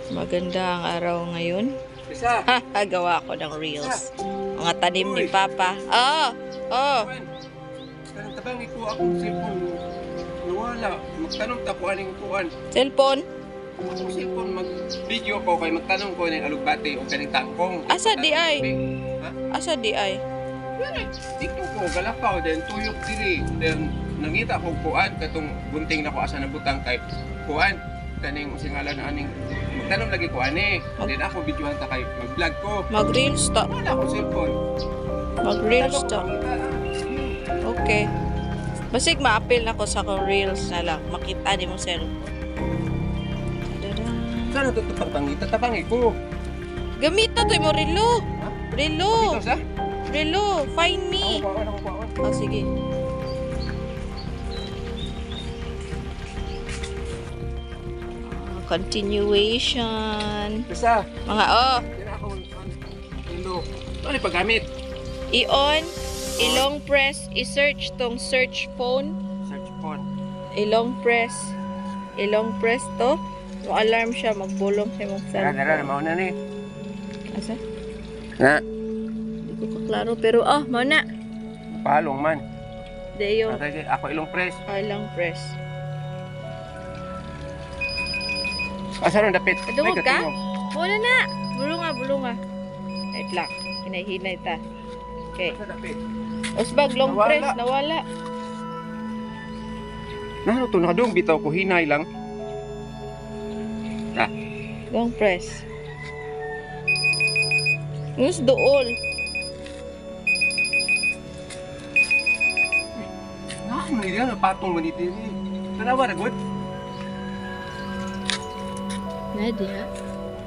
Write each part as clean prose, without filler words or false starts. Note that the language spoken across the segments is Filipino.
Maganda ang araw ngayon. Isa. Gawa ko ng reels. Mga tanim ni Papa. Oh! Oh! Kanang tabang ko akong cellphone. Nawala. Magtanong tapuan ng kuan. Cellphone? Akong cellphone mag-video ko kay magtanong ko ng alugbati o kaning tangkong. Asa di ay? Ha? Asa di ay? Dito ko galapaw then tuyok diri. Then nangita ko kuan katong bunting na ko asa nabutang kay kuan kaning singalan aning magtanong lagi ko ani. Then ako videohan ta kay mag-vlog ko. Mag-reels to. Wala akong cellphone. Mag-reels to. Okay. Basig ma-appeal na ko sa akong reels na lang. Makita di mo cellphone. Saan ito pangita? Tabangi ko. Gamita to mo relo. Relo. Dito sa? Relo. Find me. Ako kuhaan. Oh, sige. Continuation. Isa. Mga oh. Yan ako. Hello. Ano yung paggamit? I-on. Ilong press. I-search tong search phone. Search phone. Ilong press. Ilong press to. Yung alarm siya. Magbulong siya mong Dara, cellphone. mauna ni. Asa? Na. Hindi ko kaklaro. Pero mau na. Palong man. Di yung Okay, ako ilong press. ilong press. Asa rin dapit? Padungog Ay, ka? katingog. Muna na. Bulunga, bulunga. Wait lang. Hinay-hinay ta. Okay. Asa dapit? Usbag, long Nawala. press. Nawala. Nano to nakadung bitaw ko hinay lang. Long press. Ngus dool. Nano ni diyan patong man dito ni. Tanawa ra gud. Nadia.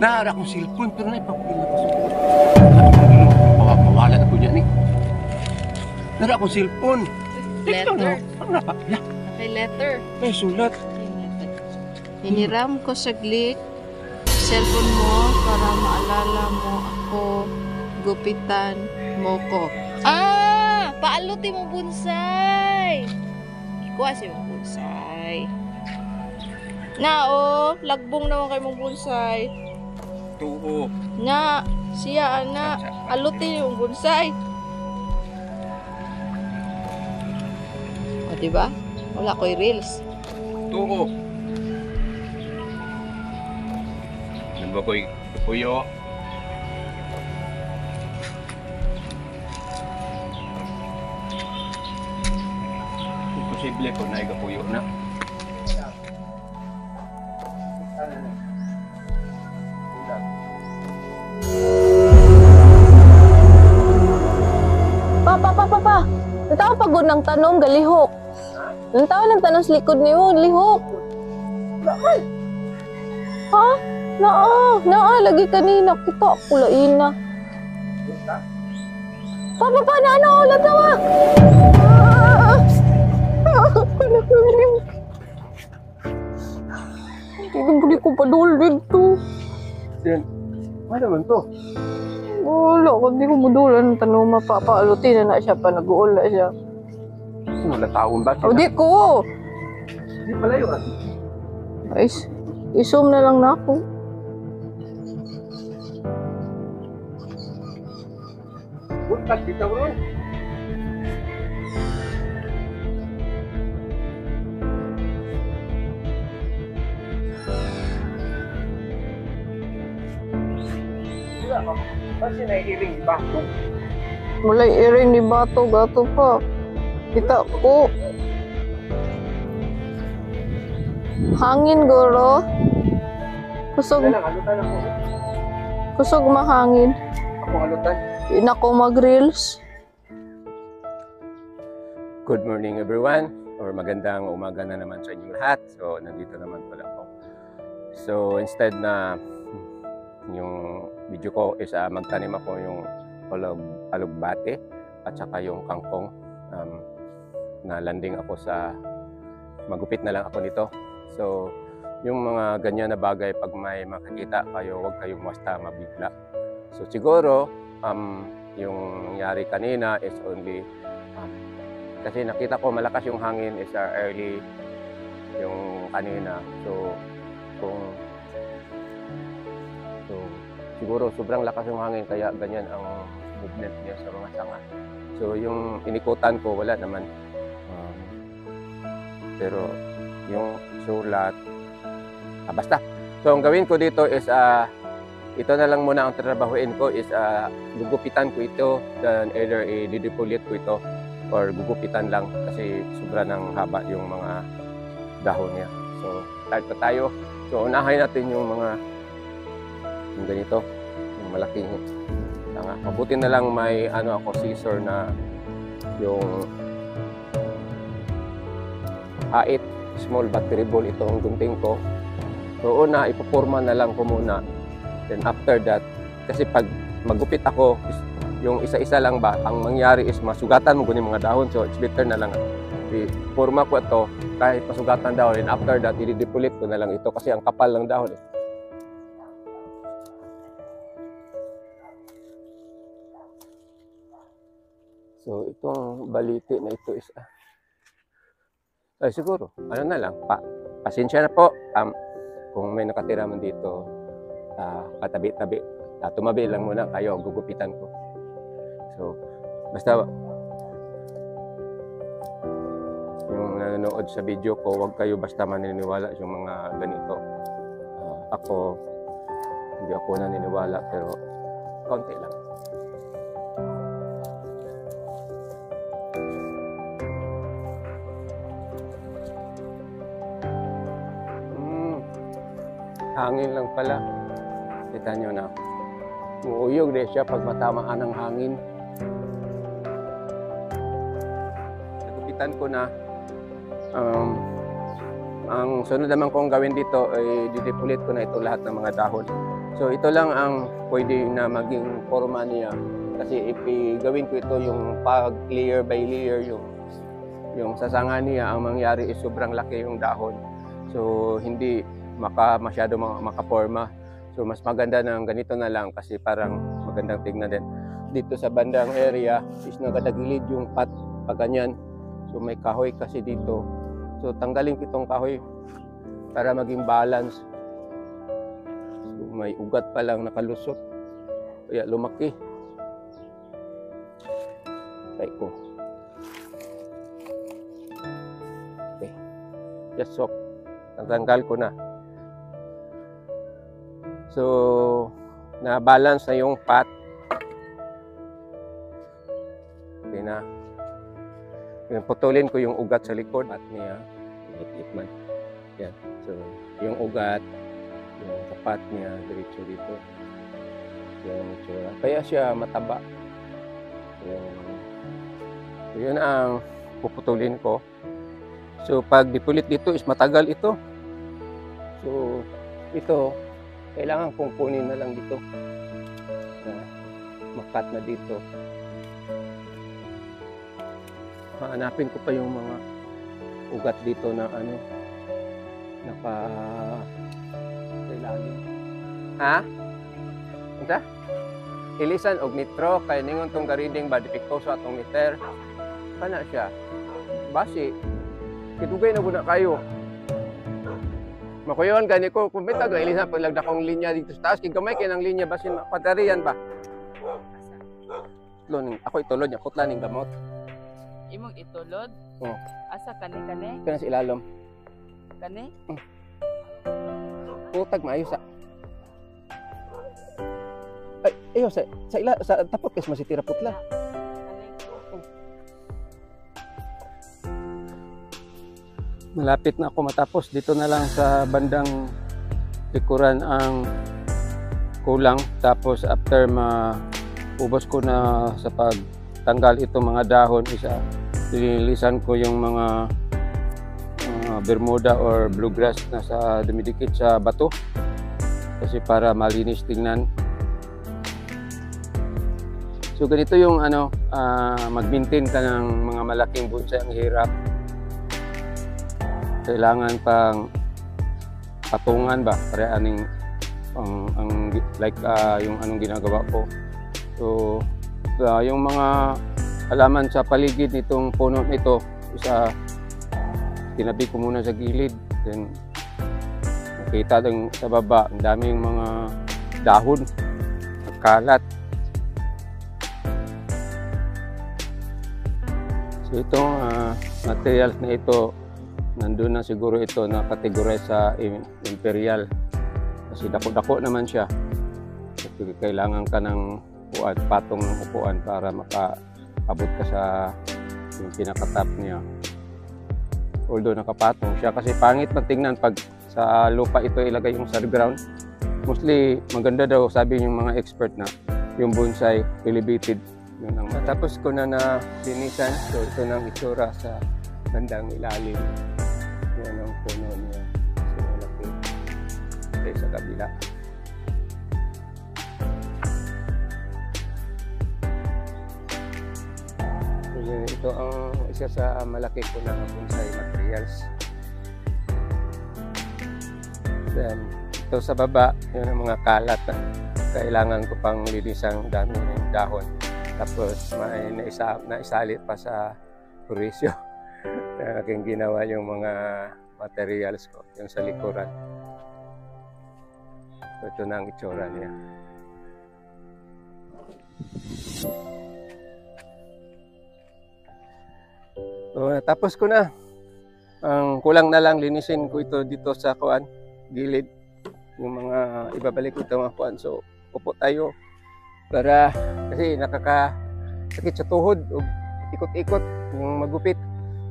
Naara akong cellphone pero na ipapila ko sa mawala na ko niya ni. Naara akong cellphone. Letter. Ano na pa? Ya, Okay, letter. may sulat. Hiniram ko saglit cellphone mo para maalala mo ako, gupitan mo ko. Ah! Paaluti mo bonsai! Ikuha siya mong bonsai. Na, oh! Lagbong naman kayo mong bonsai. Tuo. Na! Siya, ana! Aluti yung bonsai. O, diba? Wala ko'y reels. Tuo. Ano ba ko'y puyo? Imposible ko na igapuyo na. Pa. Natawa pagod ng tanom, galihok. Natawa ng tanom sa likod niyo, lihok. Ha? Naa, lagi kanina. Kita, kulain na. Pa, na ano, latawa. Hindi buli ko padul dito. Yan. Ano naman to? Wala, hindi ko madulan ng tanong mapapaalutin na siya pa, nag-uula siya. Wala taon ba? O, di ko! Di pala yun. Ay, isum na lang na ako. Buntag dito ron. Kasi naiiling iba. Mulay iring ni Bato, gato pa. Kita ko. Hangin, goro. Kusog, Lang, alutan ako. kusog mahangin. Ako alutan. Di na ko mag-reels. Good morning everyone, or magandang umaga na naman sa inyong lahat. So, nandito naman pala ako. So, instead na yung video ko is magtanim ako yung alugbate at saka yung kangkong. Na landing ako sa magupit na lang ako nito. So, yung mga ganyan na bagay pag may makikita kayo, huwag kayong basta mabigla. So, siguro yung nangyari kanina is only kasi nakita ko malakas yung hangin is early yung kanina. So, kung siguro sobrang lakas yung hangin kaya ganyan ang movement niya sa mga sanga. So yung inikutan ko wala naman. Pero yung sulat, basta. So ang gawin ko dito is ito na lang muna ang trabahuin ko is gugupitan ko ito, then either i-depolit ko ito or gugupitan lang kasi sobra ng haba yung mga dahon niya. So start na tayo. So unahin natin yung mga yung ganito, yung malaking tanga. Mabuti na lang may ako scissor na yung hait, small but terrible itong gunting ko. So una, ipoporma na lang ko muna. Then after that, kasi pag magupit ako, yung isa-isa lang ba, ang mangyari is masugatan mo yung mga dahon. So it's better na lang iporma ko ito kahit masugatan dahon. And after that, i-depolit ko na lang ito kasi ang kapal ng dahon. So itong baliti na ito is siguro, na lang, pasensya na po. Kung may nakatira man dito, katabi-tabi, tumabi lang muna kayo, gugupitan ko. So, basta yung nanonood sa video ko, huwag kayo basta maniniwala yung mga ganito. Ako, hindi ako naniniwala, pero konti lang. Hangin lang pala. Kita nyo na. Uuyog din siya pag matamaan ng hangin. Nagupitan ko na. Ang sunod naman kong gawin dito ay didepolit ko na ito lahat ng mga dahon. So ito lang ang pwede na maging forma niya. Kasi gawin ko ito yung pag layer by layer yung sasanga niya. Ang mangyari is sobrang laki yung dahon. So hindi masyado makaporma. So mas maganda ng ganito na lang kasi parang magandang tignan din. Dito sa bandang area is nagadagilid yung pat pag ganyan. So may kahoy kasi dito. So tanggalin ko itong kahoy para maging balance. So may ugat pa lang nakalusot. Kaya lumaki. Try ko. Okay. Just soft. Tanggal ko na. So, na-balance na yung pat. Okay na. Putulin ko yung ugat sa likod. Pat niya. Ikman. Yan. So, yung ugat, yung pat niya, diretso dito. Yung tsura. Kaya siya mataba. So, yun ang puputulin ko. So, pag dipulit dito is matagal ito. So, ito, kailangan kong kunin na lang dito. Makat na dito. Hanapin ko pa yung mga ugat dito na kailangan. Ha? Ito? Ilisan og nitro, kaya ningon tong gariding ba, depektoso atong meter. Kana siya. Basi, kitugay na guna kayo. Makuyon gani ko kumpita ga ilisan paglagda kong linya dito sa taas kay gamay kay nang linya basin padarian ba. Ako itulod niya putla ning gamot. Imong itulod? Oo. Asa kani? Kana sa ilalom. Kani? Putag maayo sa. Ay, ayo sa tapot kes masitira putla. Malapit na ako matapos. Dito na lang sa bandang likuran ang kulang. Tapos after maubos ko na sa pagtanggal itong mga dahon, nililisan ko yung mga Bermuda or bluegrass na sa dumidikit sa bato. Kasi para malinis tingnan. So ganito yung mag-maintain ka ng mga malaking bonsai, ang hirap. Kailangan pang patungan ba para aning yung anong ginagawa ko. So yung mga halaman sa paligid nitong puno nito tinabi ko muna sa gilid, then nakita din sa baba ang daming mga dahon. kalat. So itong materials na ito, nandun na siguro ito na categorize sa imperial. Kasi dako-dako naman siya. Kasi kailangan ka ng patong ng upuan para makaabot ka sa yung pinaka-top niya. Although nakapatong siya kasi pangit magtingnan pag sa lupa ito ilagay yung sa ground. Mostly maganda daw sabi yung mga expert na yung bonsai elevated. Yun ang matapos ko na linisan. So ito nang itsura sa bandang ilalim. Yan ang puno niya. So malaki. Okay, sa kabila. Ito ang isa sa malaki ko na bonsai materials. Then, ito sa baba, yun ang mga kalat. Kailangan ko pang linisan dami ng dahon. Tapos may naisalit pa sa kurisyo na aking ginawa yung mga materials ko, yung sa likuran. So, ito na ang itsura niya. So, natapos ko na. Ang kulang na lang linisin ko ito dito sa gilid. Yung mga ibabalik ko ito mga kuan. So, upo tayo para kasi nakakasakit sa tuhod o ikot-ikot yung magupit.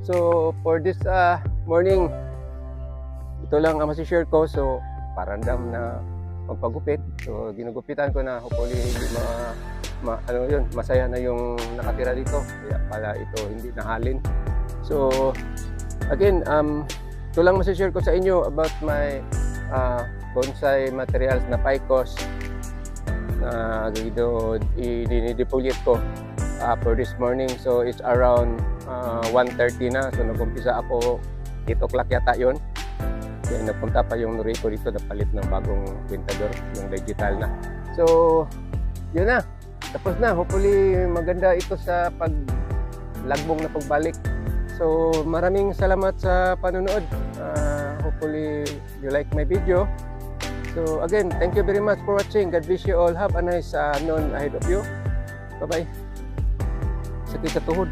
So, for this morning, ito lang ang masishare ko. So, parandam na magpagupit. So, ginugupitan ko na hopefully masaya na yung nakatira dito. Kaya pala ito hindi nahalin. So, again, ito lang masishare ko sa inyo about my bonsai materials na Picos na dinidepolate ko for this morning. So, it's around 1:30 na. So, nag-umpisa ako 8 o'clock yata yun. Kaya nagpunta pa yung nuri ko dito, napalit ng bagong pintador, yung digital na. So, yun na. Tapos na. Hopefully, maganda ito sa paglagbong na pagbalik. So, maraming salamat sa panonood. Hopefully, you like my video. So, again, thank you very much for watching. God bless you all. Have a nice noon ahead of you. Bye-bye. Sakit sa tuhod.